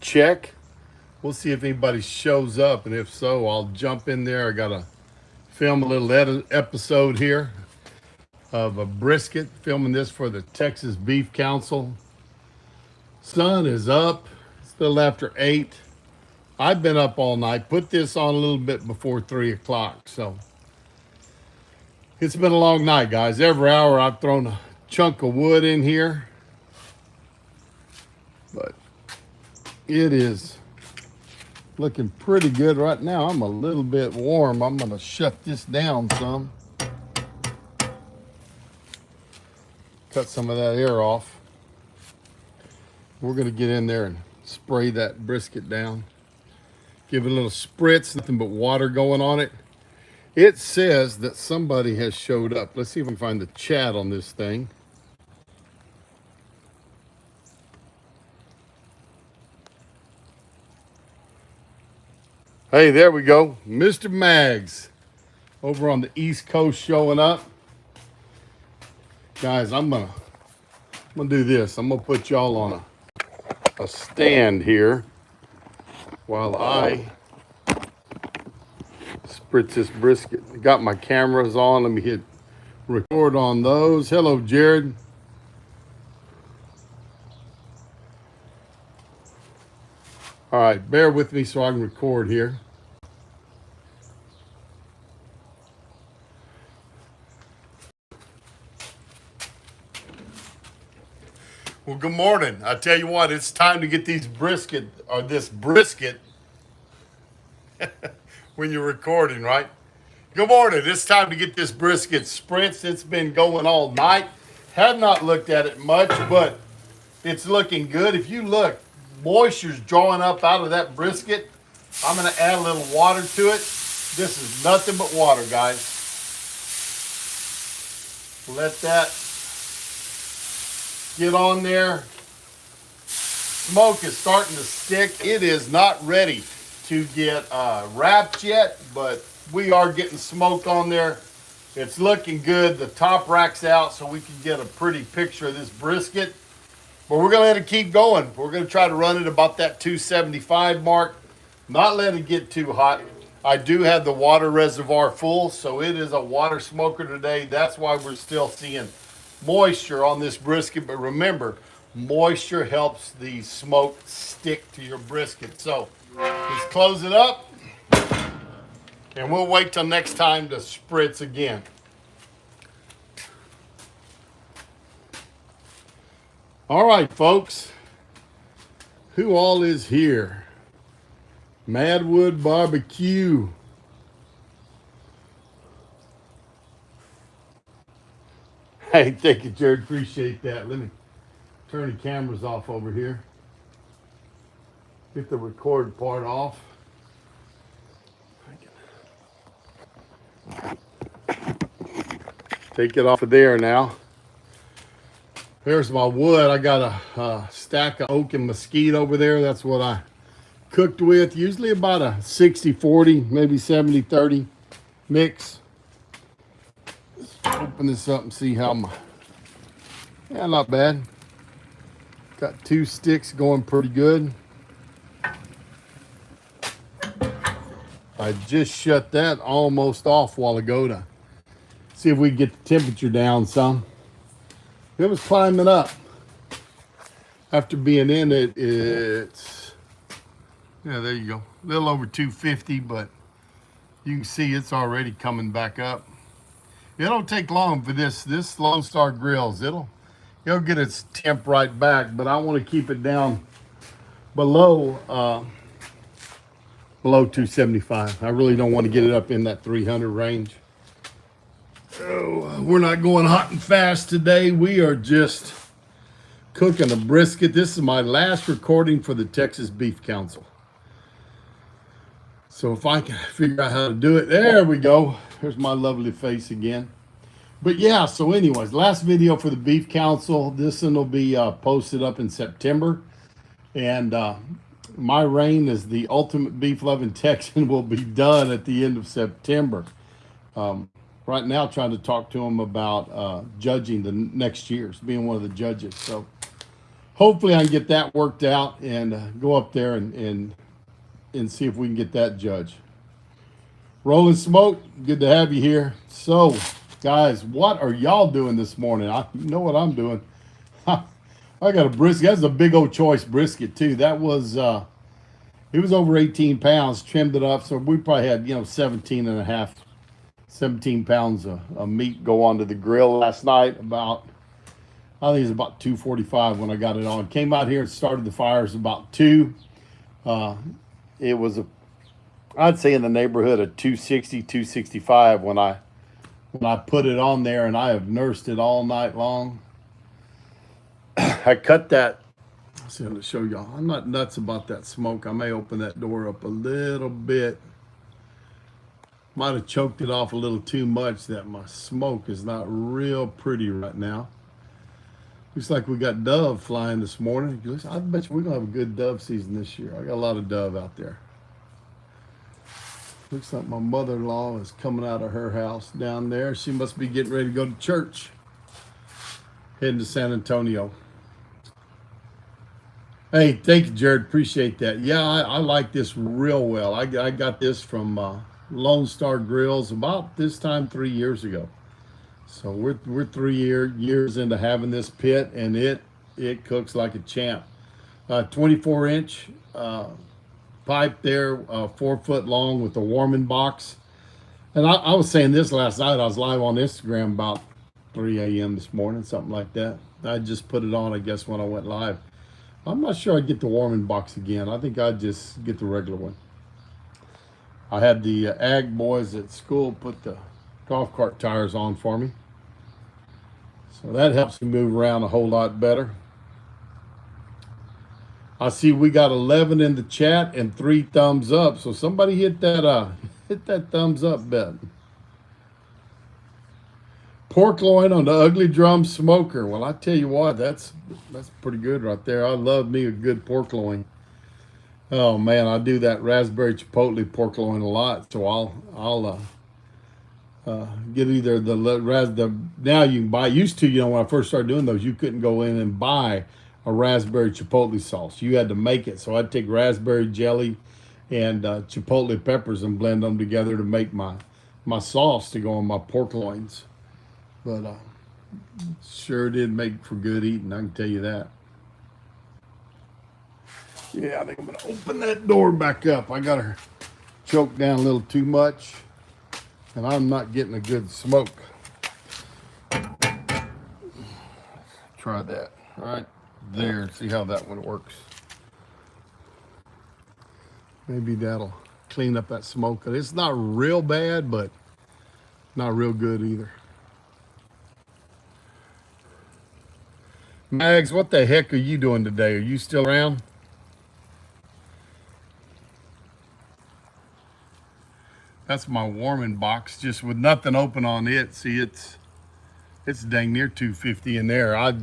check. We'll see if anybody shows up, and if so, I'll jump in there. I gotta film a little episode here of a brisket, filming this for the Texas Beef Council. Sun is up. It's a little after 8. I've been up all night. Put this on a little bit before 3 o'clock. So it's been a long night, guys. Every hour I've thrown a chunk of wood in here. But it is looking pretty good right now. I'm a little bit warm. I'm going to shut this down some. Cut some of that air off. We're going to get in there and spray that brisket down. Give it a little spritz, nothing but water going on it. It says that somebody has showed up. Let's see if I can find the chat on this thing. Hey, there we go. Mr. Mags over on the East Coast showing up. Guys, I'm gonna do this. I'm gonna put y'all on a stand here while I spritz this brisket. Got my cameras on. Let me hit record on those. Hello, Jared. All right, bear with me so I can record here. Well, good morning. I tell you what, it's time to get this brisket when you're recording, right? Good morning. It's time to get this brisket spritzed. It's been going all night. Have not looked at it much, but it's looking good. If you look, moisture's drawing up out of that brisket. I'm going to add a little water to it. This is nothing but water, guys. Let that get on there. Smoke is starting to stick. It is not ready to get wrapped yet, but we are getting smoke on there. It's looking good. The top rack's out so we can get a pretty picture of this brisket. But we're going to let it keep going. We're going to try to run it about that 275 mark. Not let it get too hot. I do have the water reservoir full, so it is a water smoker today. That's why we're still seeing moisture on this brisket. But remember, moisture helps the smoke stick to your brisket. So let's close it up, and we'll wait till next time to spritz again. All right, folks, who all is here? Madwood Barbecue. Hey, thank you, Jared. Appreciate that. Let me turn the cameras off over here. Get the record part off. Take it off of there now. There's my wood. I got a stack of oak and mesquite over there. That's what I cooked with. Usually about a 60-40, maybe 70-30 mix. Let's open this up and see how yeah, not bad. Got 2 sticks going pretty good. I just shut that almost off a while ago to see if we can get the temperature down some. It was climbing up. After being in it, it's, yeah, there you go. A little over 250, but you can see it's already coming back up. It don't take long for this Lone Star Grills. It'll get its temp right back, but I want to keep it down below 275. I really don't want to get it up in that 300 range. Oh, we're not going hot and fast today. We are just cooking a brisket. This is my last recording for the Texas Beef Council. So if I can figure out how to do it, there we go. There's my lovely face again. But yeah, so anyways, last video for the Beef Council. This one will be posted up in September. And my reign as the ultimate beef-loving Texan will be done at the end of September. Right now, trying to talk to him about judging the next year's, being one of the judges. So hopefully I can get that worked out and go up there and see if we can get that judged. Rolling Smoke, good to have you here. So, guys, what are y'all doing this morning? You know what I'm doing. I got a brisket. That's a big old choice brisket too. That was it was over 18 pounds, trimmed it up. So we probably had, 17 pounds of meat go onto the grill last night. I think it was about 2:45 when I got it on. Came out here and started the fires about 2. It was I'd say in the neighborhood of 260, 265 when I put it on there, and I have nursed it all night long. I cut that. See, I'm going to show y'all. I'm not nuts about that smoke. I may open that door up a little bit. Might have choked it off a little too much. That my smoke is not real pretty right now. Looks like we got dove flying this morning. I bet you we're going to have a good dove season this year. I got a lot of dove out there. Looks like my mother-in-law is coming out of her house down there. She must be getting ready to go to church. Heading to San Antonio. Hey, thank you, Jared. Appreciate that. Yeah, I like this real well. I got this from Lone Star Grills about this time 3 years ago. So we're 3 years into having this pit, and it cooks like a champ. 24-inch pipe there, 4 foot long with a warming box. And I was saying this last night. I was live on Instagram about 3 a.m. this morning, something like that. I just put it on, I guess, when I went live. I'm not sure I'd get the warming box again. I think I'd just get the regular one. I had the ag boys at school put the golf cart tires on for me. So that helps me move around a whole lot better. I see we got 11 in the chat and 3 thumbs up. So somebody hit that thumbs up button. Pork loin on the Ugly Drum Smoker. Well, I tell you what, that's pretty good right there. I love me a good pork loin. Oh man, I do that raspberry chipotle pork loin a lot. So I'll get either now you can buy. Used to, when I first started doing those, you couldn't go in and buy a raspberry chipotle sauce. You had to make it. So I'd take raspberry jelly and chipotle peppers and blend them together to make my sauce to go on my pork loins. But sure did make for good eating, I can tell you that. Yeah, I think I'm going to open that door back up. I got her choked down a little too much, and I'm not getting a good smoke. Try that right there. See how that one works. Maybe that'll clean up that smoke. It's not real bad, but not real good either. Mags, what the heck are you doing today? Are you still around? That's my warming box, just with nothing open on it. See, it's dang near 250 in there. I've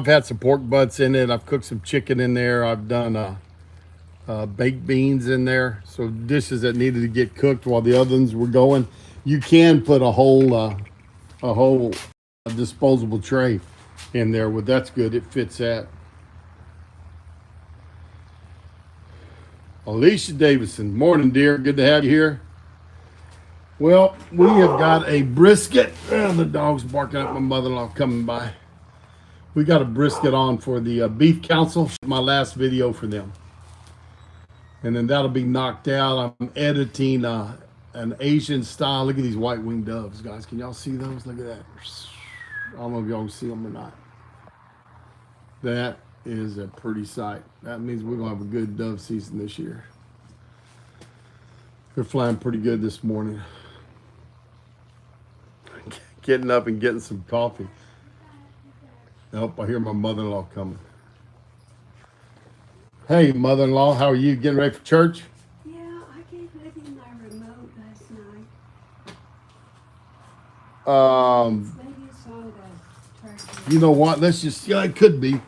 had some pork butts in it. I've cooked some chicken in there. I've done baked beans in there. So dishes that needed to get cooked while the others were going. You can put a whole disposable tray in there. Well, that's good. It fits that. Alicia Davison, morning, dear. Good to have you here. Well, we have got a brisket. The dog's barking at my mother-in-law coming by. We got a brisket on for the Beef Council, my last video for them. And then that'll be knocked out. I'm editing an Asian style. Look at these white-winged doves, guys. Can y'all see those? Look at that. I don't know if y'all can see them or not. That is a pretty sight. That means we're going to have a good dove season this year. They're flying pretty good this morning. Getting up and getting some coffee. Nope, I hear my mother-in-law coming. Hey, mother-in-law, how are you? Getting ready for church? Yeah, I gave Libby my remote last night. Maybe it's on the turkey. You know what? Let's just, yeah, it could be.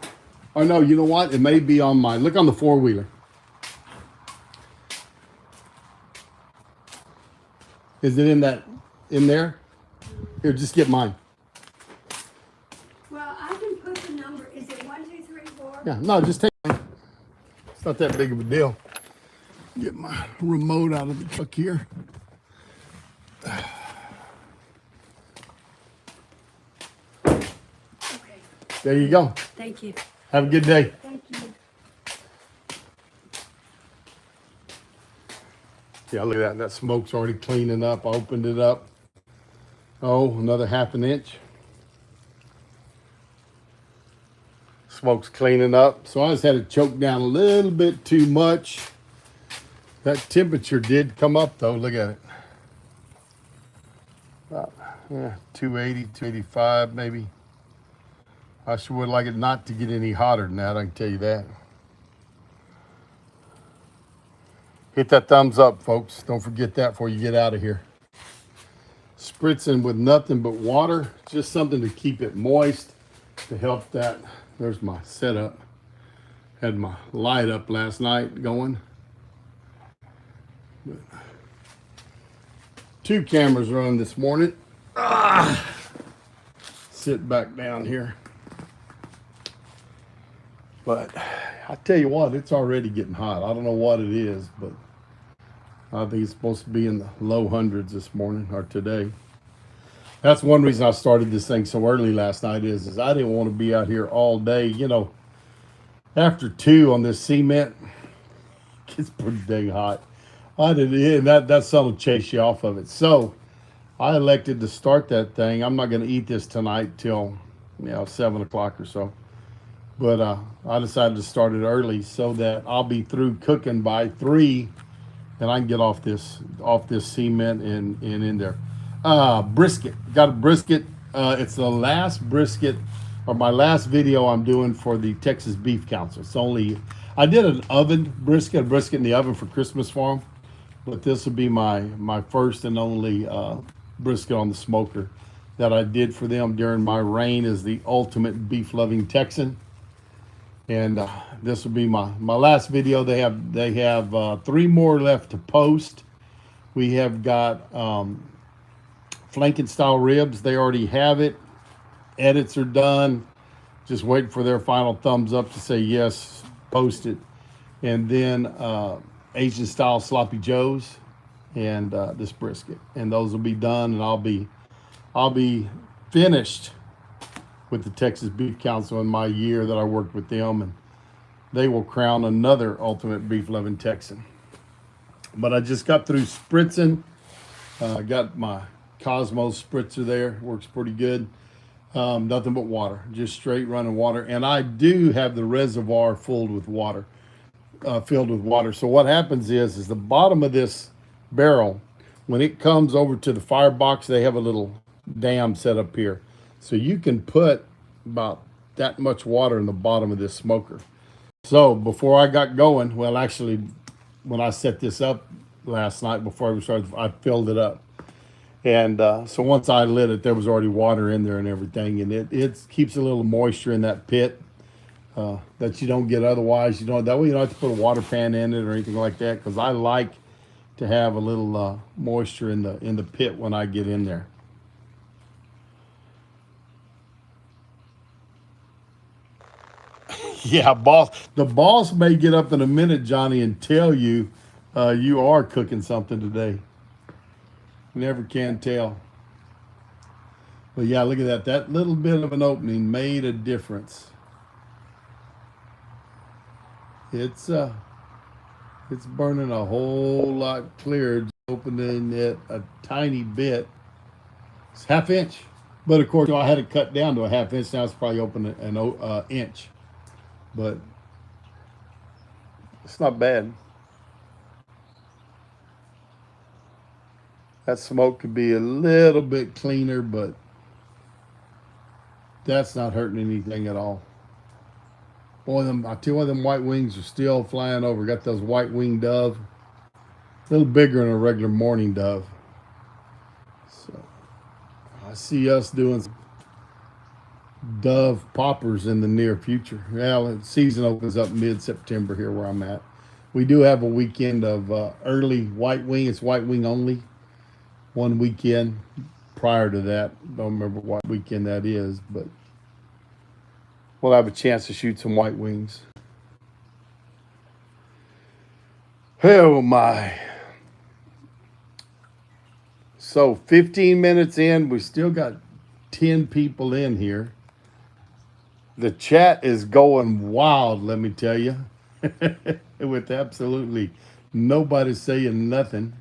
Or no, you know what? It may be on mine. Look on the four-wheeler. Is it in there? Here, just get mine. Well, I can put the number. Is it 1, 2, 3, 4? Yeah, no, just take it. It's not that big of a deal. Get my remote out of the truck here. Okay, There you go. thank you. Have a good day. Thank you. Yeah, look at that. That smoke's already cleaning up. I opened it up. Oh, another half an inch. Smoke's cleaning up. So I just had to choke down a little bit too much. That temperature did come up though. Look at it. About, 280, 285 maybe. I sure would like it not to get any hotter than that, I can tell you that. Hit that thumbs up, folks. Don't forget that before you get out of here. Spritzing with nothing but water, just something to keep it moist, to help that. There's my setup. Had my light up last night going. But 2 cameras running this morning. Sit back down here. But I tell you what, it's already getting hot. I don't know what it is, but I think it's supposed to be in the low hundreds this morning or today. That's one reason I started this thing so early last night is I didn't want to be out here all day. You know, after 2 on this cement, it gets pretty dang hot. I didn't, and that sun will chase you off of it. So I elected to start that thing. I'm not going to eat this tonight till 7 o'clock or so. But I decided to start it early so that I'll be through cooking by 3, and I can get off this cement and in there. Brisket. Got a brisket. It's the last brisket, or my last video I'm doing for the Texas Beef Council. It's only, I did an oven brisket, a brisket in the oven for Christmas for them, but this will be my first and only brisket on the smoker that I did for them during my reign as the ultimate beef-loving Texan. And this will be my last video. They have 3 more left to post. We have got flanking style ribs. They already have it. Edits are done. Just waiting for their final thumbs up to say yes, post it. And then Asian style sloppy joes and this brisket. And those will be done, and I'll be finished with the Texas Beef Council in my year that I worked with them, and they will crown another ultimate beef-loving Texan. But I just got through spritzing. Got my Cosmos spritzer there, works pretty good. Nothing but water, just straight running water. And I do have the reservoir filled with water. So what happens is the bottom of this barrel, when it comes over to the firebox, they have a little dam set up here. So you can put about that much water in the bottom of this smoker. So before I got going, well, actually, when I set this up last night before we started, I filled it up. And so once I lit it, there was already water in there and everything. And it keeps a little moisture in that pit that you don't get otherwise. That way you don't have to put a water pan in it or anything like that, because I like to have a little moisture in the pit when I get in there. Yeah, boss. The boss may get up in a minute, Johnny, and tell you you are cooking something today. Never can tell. But yeah, look at that. That little bit of an opening made a difference. It's burning a whole lot clearer. Just opening it a tiny bit. It's ½ inch. But of course, I had it cut down to a ½ inch. Now it's probably open an inch. But it's not bad. That smoke could be a little bit cleaner, but that's not hurting anything at all. Boy, I tell you what, them white wings are still flying over. Got those white winged dove. A little bigger than a regular morning dove. So I see us doing some dove poppers in the near future. Well, the season opens up mid-September here where I'm at. We do have a weekend of early white wing. It's white wing only. One weekend prior to that. Don't remember what weekend that is, but we'll have a chance to shoot some white wings. Oh my. So 15 minutes in, we still got 10 people in here. The chat is going wild, let me tell you. With absolutely nobody saying nothing.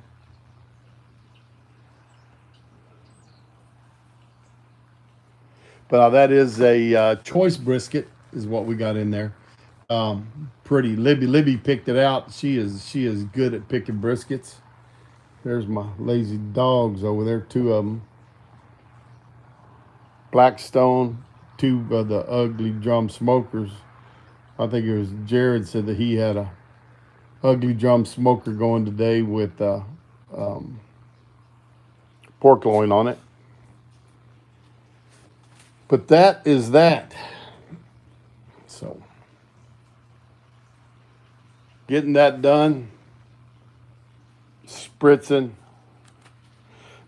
But that is a choice brisket, is what we got in there. Pretty. Libby picked it out. She is good at picking briskets. There's my lazy dogs over there, two of them. Blackstone, two of the ugly drum smokers. I think it was Jared said that he had a ugly drum smoker going today with pork loin on it. But that is that. So, getting that done. Spritzing.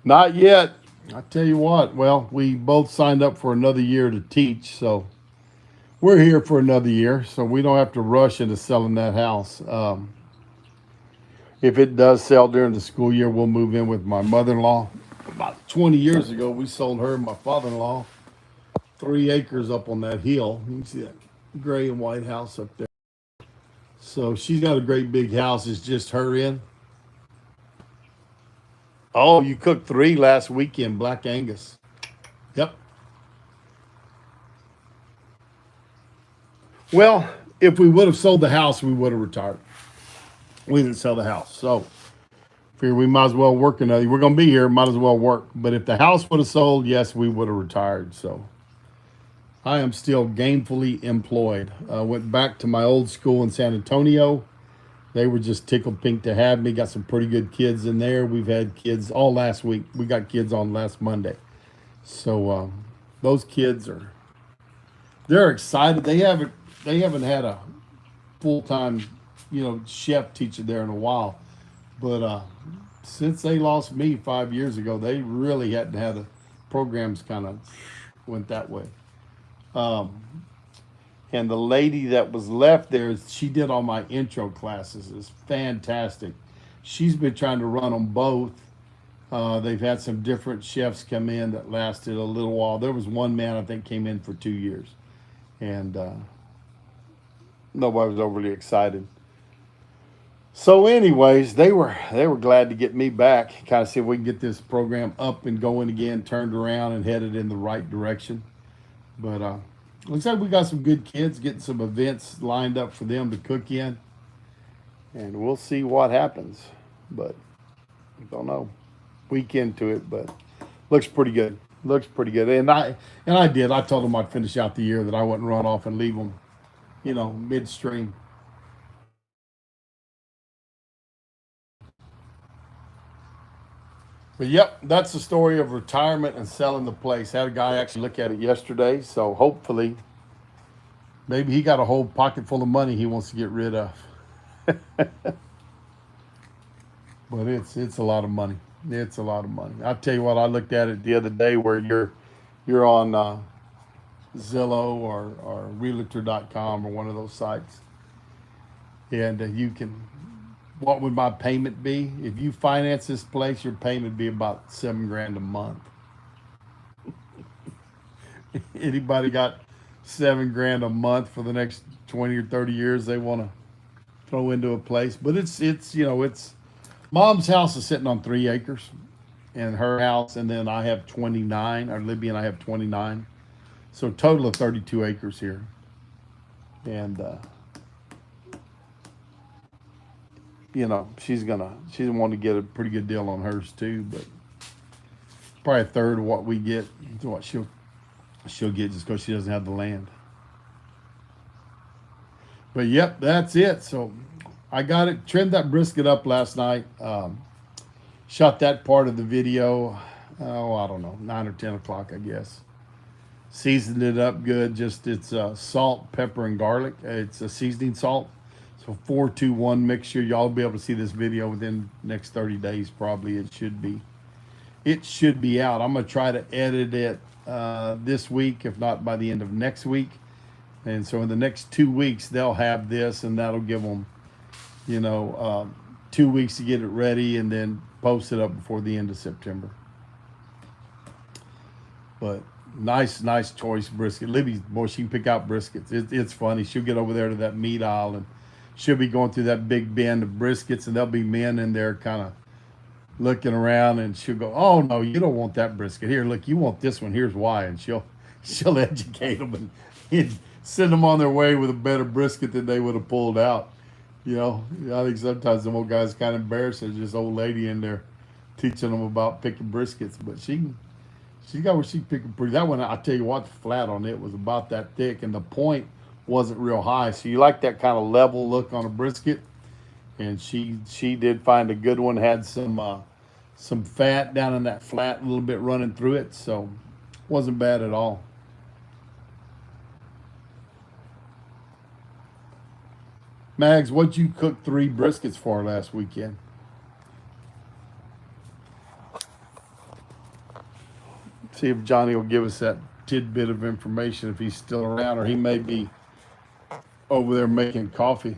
Not yet. I tell you what, well, we both signed up for another year to teach, so we're here for another year, so we don't have to rush into selling that house. If it does sell during the school year, we'll move in with my mother-in-law. About 20 years ago, we sold her and my father-in-law 3 acres up on that hill. You can see that gray and white house up there. So she's got a great big house. It's just her in. Oh, you cooked 3 last weekend, Black Angus. Yep. Well, if we would have sold the house, we would have retired. We didn't sell the house. So figure we might as well work another. We're going to be here, might as well work. But if the house would have sold, yes, we would have retired. So I am still gainfully employed. Went back to my old school in San Antonio. They were just tickled pink to have me. Got some pretty good kids in there. We've had kids all last week. We got kids on last Monday. So those kids they're excited. They haven't had a full-time, chef teacher there in a while. But since they lost me 5 years ago, they really hadn't had programs kind of went that way. And the lady that was left there, she did all my intro classes. It's fantastic. She's been trying to run them both. They've had some different chefs come in that lasted a little while. There was one man I think came in for 2 years, and nobody was overly excited. So, anyways, they were glad to get me back. Kind of see if we can get this program up and going again, turned around and headed in the right direction. But looks like we got some good kids, getting some events lined up for them to cook in, and we'll see what happens. But don't know. Week into it, but looks pretty good. Looks pretty good. And I did. I told them I'd finish out the year, that I wouldn't run off and leave them, midstream. But yep, that's the story of retirement and selling the place. Had a guy actually look at it yesterday, so hopefully, maybe he got a whole pocket full of money he wants to get rid of. But it's a lot of money. It's a lot of money. I tell you what, I looked at it the other day where you're on Zillow or Realtor.com or one of those sites, and you can. What would my payment be if you finance this place? Your payment would be about $7,000 a month. Anybody got $7,000 a month for the next 20 or 30 years they want to throw into a place? But it's Mom's house is sitting on 3 acres, and her house, and then I have 29, or Libby and I have 29. So total of 32 acres here. And, she's want to get a pretty good deal on hers too, but probably a third of what we get is what she'll get just because she doesn't have the land. But yep, that's it. So I got it, trimmed that brisket up last night. Shot that part of the video, I don't know, 9 or 10 o'clock, I guess. Seasoned it up good. It's salt, pepper, and garlic. It's a seasoning salt. So 4-2-1 mixture. Y'all will be able to see this video within the next 30 days, probably. It should be out. I'm going to try to edit it this week, if not by the end of next week. And so in the next 2 weeks, they'll have this, and that'll give them, 2 weeks to get it ready, and then post it up before the end of September. But nice choice brisket. Libby, boy, she can pick out briskets. It's funny. She'll get over there to that meat aisle, and she'll be going through that big bin of briskets, and there'll be men in there kind of looking around, and she'll go, "Oh no, you don't want that brisket. Here, look, you want this one. Here's why." And she'll educate them and send them on their way with a better brisket than they would have pulled out. I think sometimes the old guys kind of embarrassed. There's this old lady in there teaching them about picking briskets, but she got where she picked pretty. That one, I tell you what, the flat on it was about that thick, and the point wasn't real high. So you like that kind of level look on a brisket, and she did find a good one. Had some fat down in that flat, a little bit running through it, so wasn't bad at all. Mags, what'd you cook 3 briskets for last weekend? See if Johnny will give us that tidbit of information if he's still around, or he may be over there making coffee.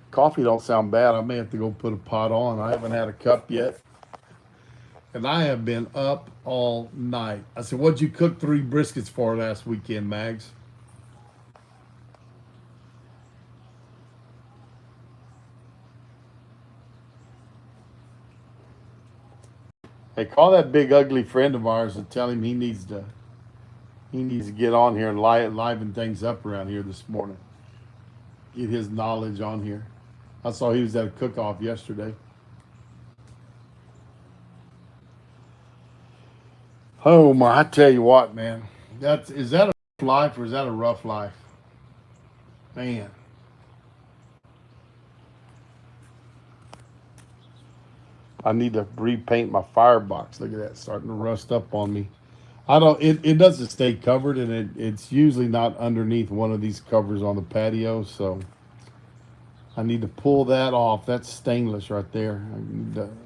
Coffee don't sound bad. I may have to go put a pot on. I haven't had a cup yet. And I have been up all night. I said, what'd you cook 3 briskets for last weekend, Mags? Hey, call that big ugly friend of ours and tell him he needs to get on here and liven things up around here this morning. Get his knowledge on here. I saw he was at a cook-off yesterday. Oh my! I tell you what, man. Is that a rough life or is that a rough life, man? I need to repaint my firebox. Look at that, starting to rust up on me. I don't. It doesn't stay covered, and it's usually not underneath one of these covers on the patio. So I need to pull that off. That's stainless right there.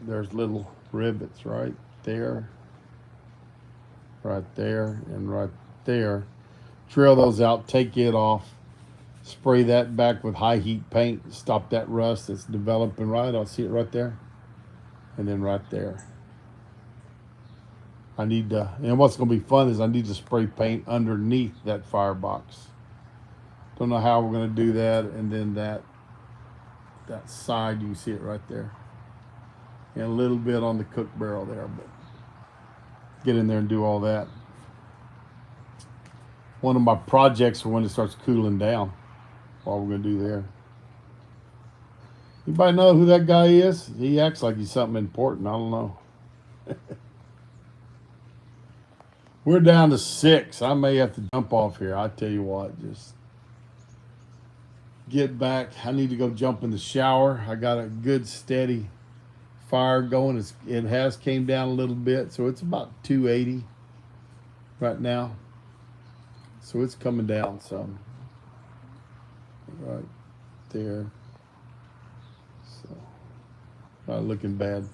There's little rivets right there, and right there. Drill those out. Take it off. Spray that back with high heat paint. Stop that rust that's developing right. I'll see it right there, and then right there. I need to, and what's going to be fun is I need to spray paint underneath that firebox. Don't know how we're going to do that, and then that side, you can see it right there, and a little bit on the cook barrel there, but get in there and do all that. One of my projects for when it starts cooling down, what we're going to do there. Anybody know who that guy is? He acts like he's something important. I don't know. We're down to 6. I may have to jump off here. I tell you what, just get back. I need to go jump in the shower. I got a good steady fire going. It has came down a little bit, so it's about 280 right now. So it's coming down some. Right there. So not looking bad.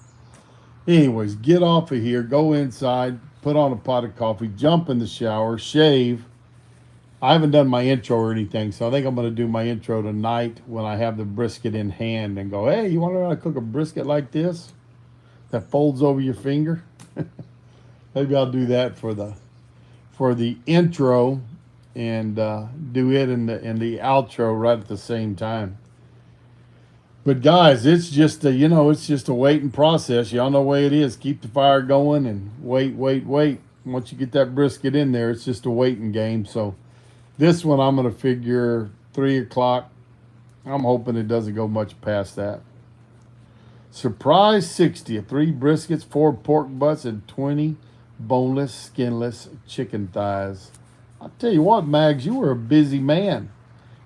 Anyways, get off of here, go inside, put on a pot of coffee, jump in the shower, shave. I haven't done my intro or anything, so I think I'm going to do my intro tonight when I have the brisket in hand and go, hey, you want to know how to cook a brisket like this that folds over your finger? Maybe I'll do that for the intro and do it in the outro right at the same time. But guys, it's just a waiting process. Y'all know the way it is. Keep the fire going and wait. Once you get that brisket in there, it's just a waiting game. So this one, I'm going to figure 3 o'clock. I'm hoping it doesn't go much past that. Surprise 60, 3 briskets, 4 pork butts, and 20 boneless, skinless chicken thighs. I'll tell you what, Mags, you were a busy man.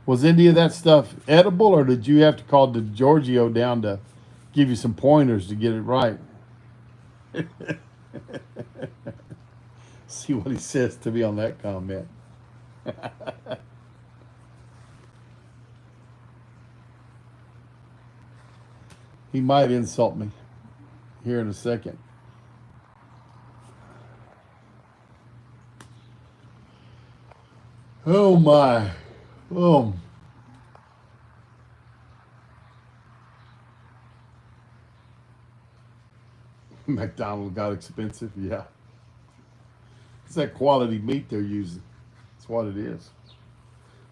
Was any of that stuff edible, or did you have to call DiGiorgio down to give you some pointers to get it right? See what he says to me on that comment. He might insult me here in a second. Oh my. Oh. McDonald's got expensive. Yeah. It's that quality meat they're using. That's what it is.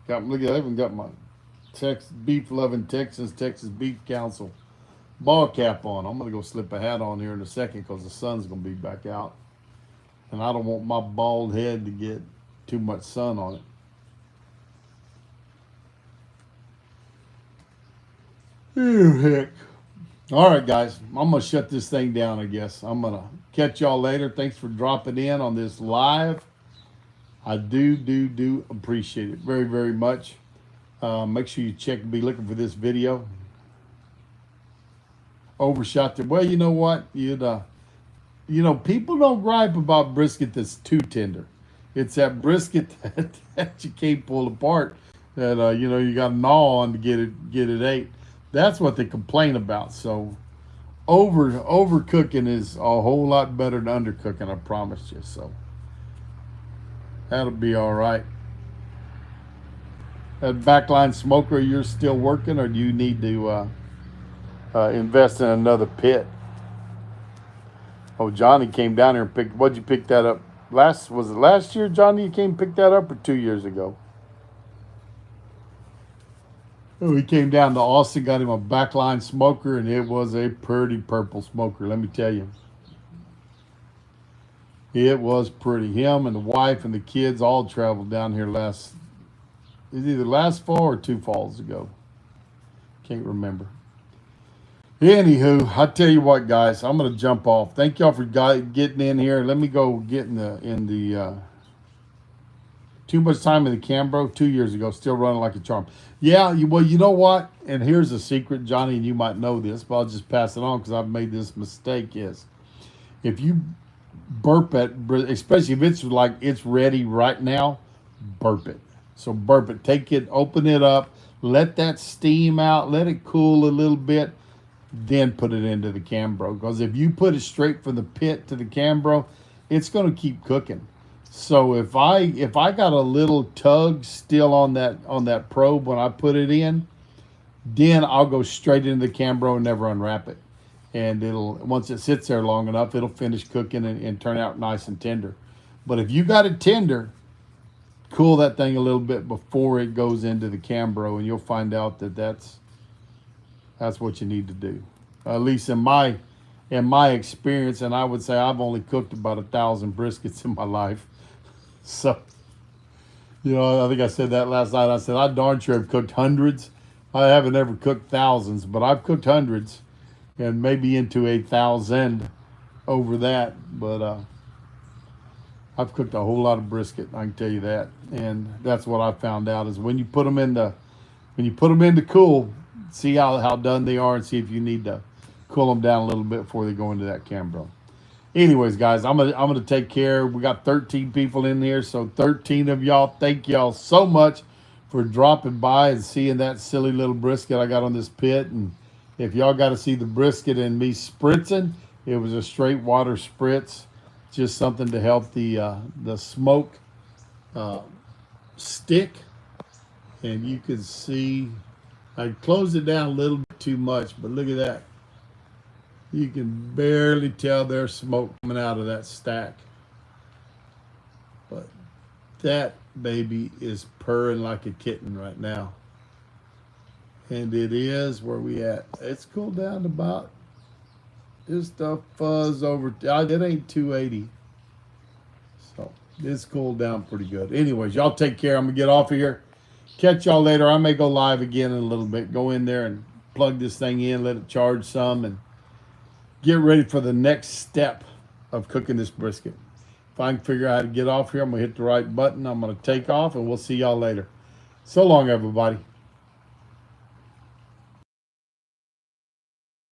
Look at I even got my beef loving Texas Beef Council ball cap on. I'm gonna go slip a hat on here in a second because the sun's gonna be back out, and I don't want my bald head to get too much sun on it. Oh heck! All right, guys, I'm gonna shut this thing down. I guess I'm gonna catch y'all later. Thanks for dropping in on this live. I do appreciate it very, very much. Make sure you be looking for this video. Overshot there. Well, you know what? People don't gripe about brisket that's too tender. It's that brisket that you can't pull apart that you got to gnaw on to get it ate. That's what they complain about. So overcooking is a whole lot better than undercooking, I promise you. So that'll be all right. That backline smoker, you're still working, or do you need to invest in another pit? Oh, Johnny came down here and picked. What'd you pick that up? Was it last year, Johnny? You came and picked that up, or 2 years ago? Oh, he came down to Austin, got him a backline smoker, and it was a pretty purple smoker. Let me tell you, it was pretty. Him and the wife and the kids all traveled down here either last fall or 2 falls ago. Can't remember. Anywho, I tell you what, guys, I'm gonna jump off. Thank y'all for getting in here. Let me go get in the too much time in the Cambro 2 years ago, still running like a charm. Yeah, well, you know what? And here's a secret, Johnny, and you might know this, but I'll just pass it on because I've made this mistake. Is if you burp it, especially if it's like it's ready right now, burp it. So burp it. Take it, open it up, let that steam out, let it cool a little bit, then put it into the Cambro. Because if you put it straight from the pit to the Cambro, it's going to keep cooking. So if I got a little tug still on that probe when I put it in, then I'll go straight into the Cambro and never unwrap it. And once it sits there long enough, it'll finish cooking and turn out nice and tender. But if you got it tender, cool that thing a little bit before it goes into the Cambro, and you'll find out that's what you need to do. At least in my experience, and I would say I've only cooked about 1,000 briskets in my life. So, I think I said that last night. I said I darn sure have cooked hundreds. I haven't ever cooked thousands, but I've cooked hundreds, and maybe into 1,000 over that. But I've cooked a whole lot of brisket, I can tell you that. And that's what I found out is when you put them into cool, see how done they are, and see if you need to cool them down a little bit before they go into that Cambro. Anyways, guys, I'm gonna take care. We got 13 people in here, so 13 of y'all. Thank y'all so much for dropping by and seeing that silly little brisket I got on this pit. And if y'all got to see the brisket and me spritzing, it was a straight water spritz, just something to help the smoke stick. And you can see I closed it down a little bit too much, but look at that. You can barely tell there's smoke coming out of that stack. But that baby is purring like a kitten right now. And it is where we at. It's cooled down to about, this stuff fuzz over, it ain't 280. So it's cooled down pretty good. Anyways, y'all take care. I'm going to get off of here. Catch y'all later. I may go live again in a little bit. Go in there and plug this thing in, let it charge some, and get ready for the next step of cooking this brisket. If I can figure out how to get off here, I'm going to hit the right button. I'm going to take off, and we'll see y'all later. So long, everybody.